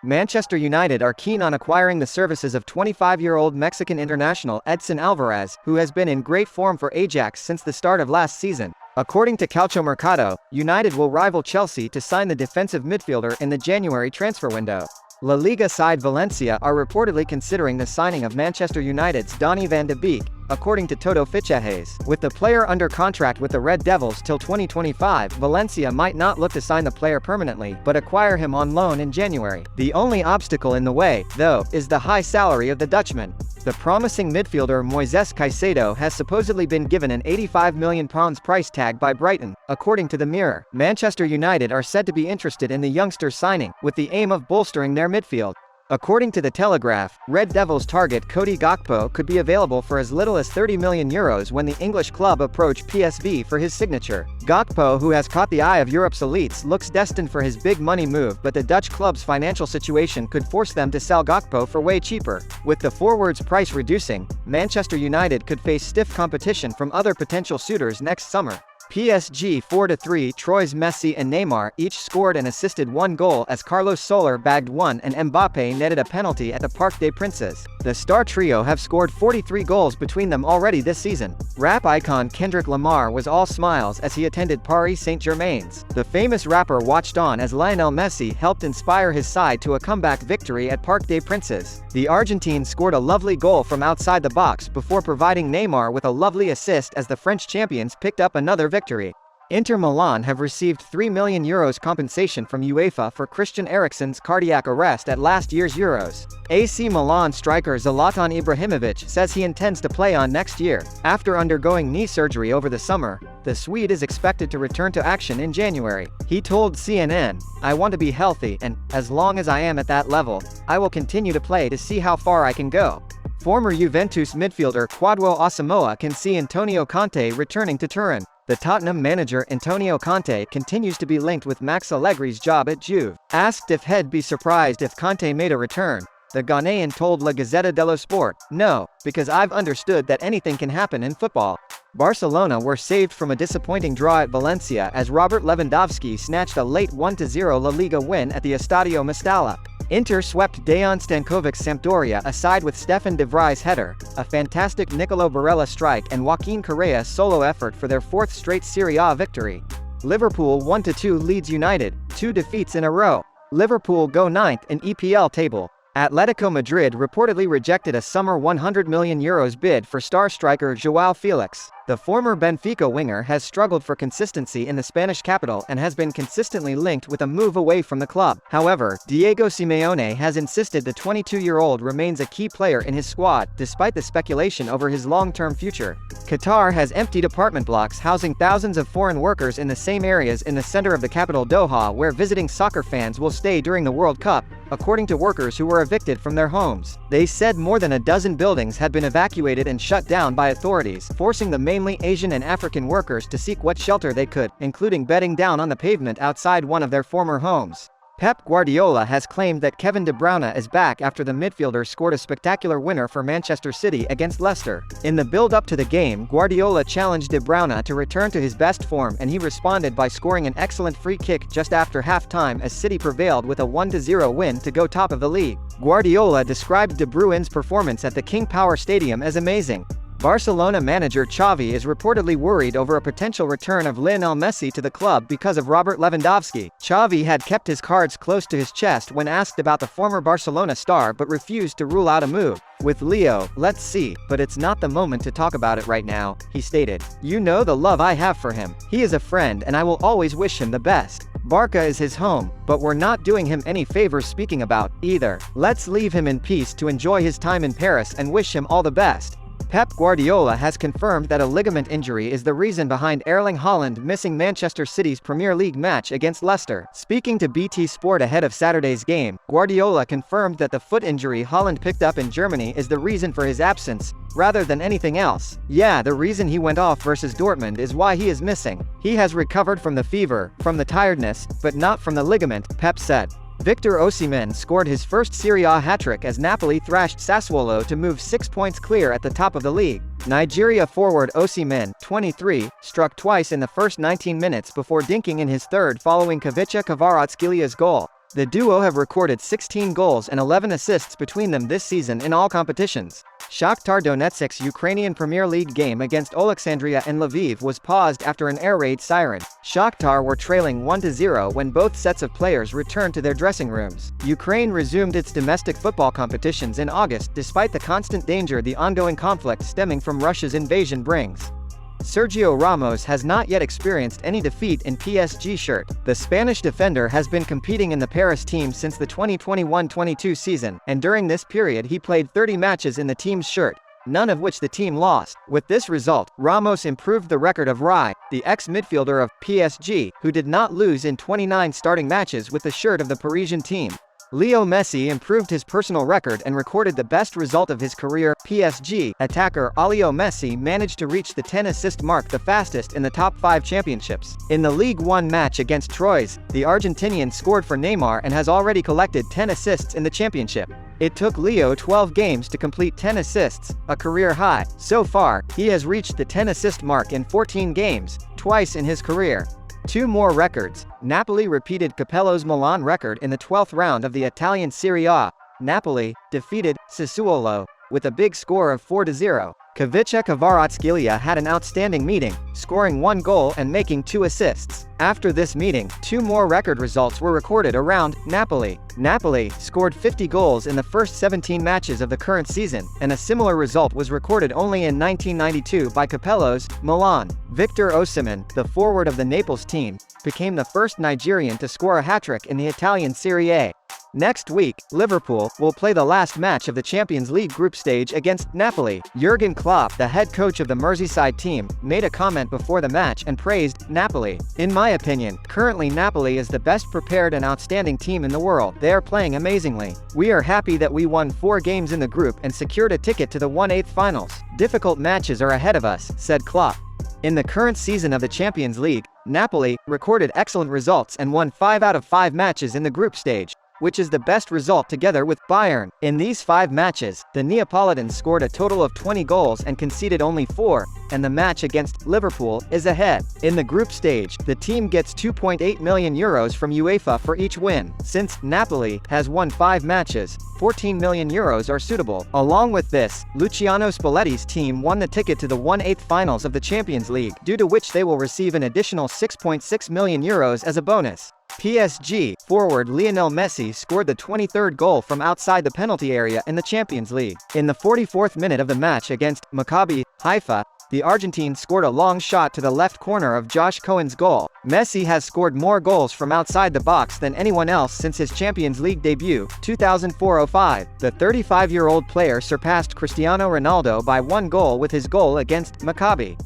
Manchester United are keen on acquiring the services of 25-year-old Mexican international Edson Alvarez, who has been in great form for Ajax since the start of last season. According to Calciomercato, United will rival Chelsea to sign the defensive midfielder in the January transfer window. La Liga side Valencia are reportedly considering the signing of Manchester United's Donny van de Beek, according to Todo Fichajes. With the player under contract with the Red Devils till 2025, Valencia might not look to sign the player permanently, but acquire him on loan in January. The only obstacle in the way, though, is the high salary of the Dutchman. The promising midfielder Moises Caicedo has supposedly been given an £85 million price tag by Brighton, according to the Mirror. Manchester United are said to be interested in the youngster's signing, with the aim of bolstering their midfield. According to The Telegraph, Red Devils target Cody Gakpo could be available for as little as €30 million when the English club approach PSV for his signature. Gakpo, who has caught the eye of Europe's elites, looks destined for his big money move, but the Dutch club's financial situation could force them to sell Gakpo for way cheaper. With the forward's price reducing, Manchester United could face stiff competition from other potential suitors next summer. PSG 4-3. Troyes Messi and Neymar each scored and assisted one goal as Carlos Soler bagged one and Mbappé netted a penalty at the Parc des Princes. The star trio have scored 43 goals between them already this season. Rap icon Kendrick Lamar was all smiles as he attended Paris Saint-Germain's. The famous rapper watched on as Lionel Messi helped inspire his side to a comeback victory at Parc des Princes. The Argentine scored a lovely goal from outside the box before providing Neymar with a lovely assist as the French champions picked up another victory. Inter Milan have received €3 million compensation from UEFA for Christian Eriksen's cardiac arrest at last year's Euros. AC Milan striker Zlatan Ibrahimovic says he intends to play on next year. After undergoing knee surgery over the summer, the Swede is expected to return to action in January. He told CNN, "I want to be healthy and, as long as I am at that level, I will continue to play to see how far I can go." Former Juventus midfielder Kwadwo Asamoah can see Antonio Conte returning to Turin. The Tottenham manager Antonio Conte continues to be linked with Max Allegri's job at Juve. Asked if he'd be surprised if Conte made a return, the Ghanaian told La Gazzetta dello Sport, "No, because I've understood that anything can happen in football." Barcelona were saved from a disappointing draw at Valencia as Robert Lewandowski snatched a late 1-0 La Liga win at the Estadio Mestalla. Inter swept Dejan Stankovic's Sampdoria aside with Stefan de Vrij's header, a fantastic Nicolo Barella strike and Joaquin Correa's solo effort for their fourth straight Serie A victory. Liverpool 1-2 leads United, 2 defeats in a row. Liverpool go 9th in EPL table. Atletico Madrid reportedly rejected a summer €100 million bid for star striker João Felix. The former Benfica winger has struggled for consistency in the Spanish capital and has been consistently linked with a move away from the club. However, Diego Simeone has insisted the 22-year-old remains a key player in his squad, despite the speculation over his long-term future. Qatar has emptied apartment blocks housing thousands of foreign workers in the same areas in the center of the capital Doha where visiting soccer fans will stay during the World Cup, according to workers who were evicted from their homes. They said more than a dozen buildings had been evacuated and shut down by authorities, forcing the mainly Asian and African workers to seek what shelter they could, including bedding down on the pavement outside one of their former homes. Pep Guardiola has claimed that Kevin De Bruyne is back after the midfielder scored a spectacular winner for Manchester City against Leicester. In the build-up to the game, Guardiola challenged De Bruyne to return to his best form and he responded by scoring an excellent free kick just after half-time as City prevailed with a 1-0 win to go top of the league. Guardiola described De Bruyne's performance at the King Power Stadium as amazing. Barcelona manager Xavi is reportedly worried over a potential return of Lionel Messi to the club because of Robert Lewandowski. Xavi had kept his cards close to his chest when asked about the former Barcelona star but refused to rule out a move. "With Leo, let's see, but it's not the moment to talk about it right now," he stated. "You know the love I have for him. He is a friend and I will always wish him the best. Barca is his home, but we're not doing him any favors speaking about, either. Let's leave him in peace to enjoy his time in Paris and wish him all the best." Pep Guardiola has confirmed that a ligament injury is the reason behind Erling Haaland missing Manchester City's Premier League match against Leicester. Speaking to BT Sport ahead of Saturday's game, Guardiola confirmed that the foot injury Haaland picked up in Germany is the reason for his absence, rather than anything else. "Yeah, the reason he went off versus Dortmund is why he is missing. He has recovered from the fever, from the tiredness, but not from the ligament," Pep said. Victor Osimhen scored his first Serie A hat-trick as Napoli thrashed Sassuolo to move 6 points clear at the top of the league. Nigeria forward Osimhen, 23, struck twice in the first 19 minutes before dinking in his third following Kavicha Kvaratskhelia goal. The duo have recorded 16 goals and 11 assists between them this season in all competitions. Shakhtar Donetsk's Ukrainian Premier League game against Alexandria and Lviv was paused after an air raid siren. Shakhtar were trailing 1-0 when both sets of players returned to their dressing rooms. Ukraine resumed its domestic football competitions in August despite the constant danger the ongoing conflict stemming from Russia's invasion brings. Sergio Ramos has not yet experienced any defeat in PSG shirt. The Spanish defender has been competing in the Paris team since the 2021-22 season, and during this period he played 30 matches in the team's shirt, none of which the team lost. With this result, Ramos improved the record of Rai, the ex-midfielder of PSG, who did not lose in 29 starting matches with the shirt of the Parisian team. Leo Messi improved his personal record and recorded the best result of his career. PSG attacker Leo Messi managed to reach the 10-assist mark, the fastest in the top 5 championships. In the Ligue 1 match against Troyes, the Argentinian scored for Neymar and has already collected 10 assists in the championship. It took Leo 12 games to complete 10 assists, a career high. So far, he has reached the 10-assist mark in 14 games, twice in his career. 2 more records. Napoli repeated Capello's Milan record in the 12th round of the Italian Serie A. Napoli defeated Sassuolo with a big score of 4-0. Kavica Kvaratskhelia had an outstanding meeting, scoring 1 goal and making 2 assists. After this meeting, 2 more record results were recorded around Napoli. Napoli scored 50 goals in the first 17 matches of the current season, and a similar result was recorded only in 1992 by Capello's Milan. Victor Osimhen, the forward of the Naples team, became the first Nigerian to score a hat-trick in the Italian Serie A. Next week, Liverpool will play the last match of the Champions League group stage against Napoli. Jurgen Klopp, the head coach of the Merseyside team, made a comment before the match and praised Napoli. "In my opinion, currently Napoli is the best prepared and outstanding team in the world. They are playing amazingly. We are happy that we won 4 games in the group and secured a ticket to the 1/8 finals. Difficult matches are ahead of us," said Klopp. In the current season of the Champions League, Napoli recorded excellent results and won 5 out of 5 matches in the group stage, which is the best result together with Bayern. In these 5 matches, the Neapolitans scored a total of 20 goals and conceded only 4, and the match against Liverpool is ahead. In the group stage, the team gets €2.8 million from UEFA for each win. Since Napoli has won 5 matches, €14 million are suitable. Along with this, Luciano Spalletti's team won the ticket to the 1/8 finals of the Champions League, due to which they will receive an additional €6.6 million as a bonus. PSG forward Lionel Messi scored the 23rd goal from outside the penalty area in the Champions League. In the 44th minute of the match against Maccabi Haifa, the Argentine scored a long shot to the left corner of Josh Cohen's goal. Messi has scored more goals from outside the box than anyone else since his Champions League debut, 2004-05. The 35-year-old player surpassed Cristiano Ronaldo by 1 goal with his goal against Maccabi.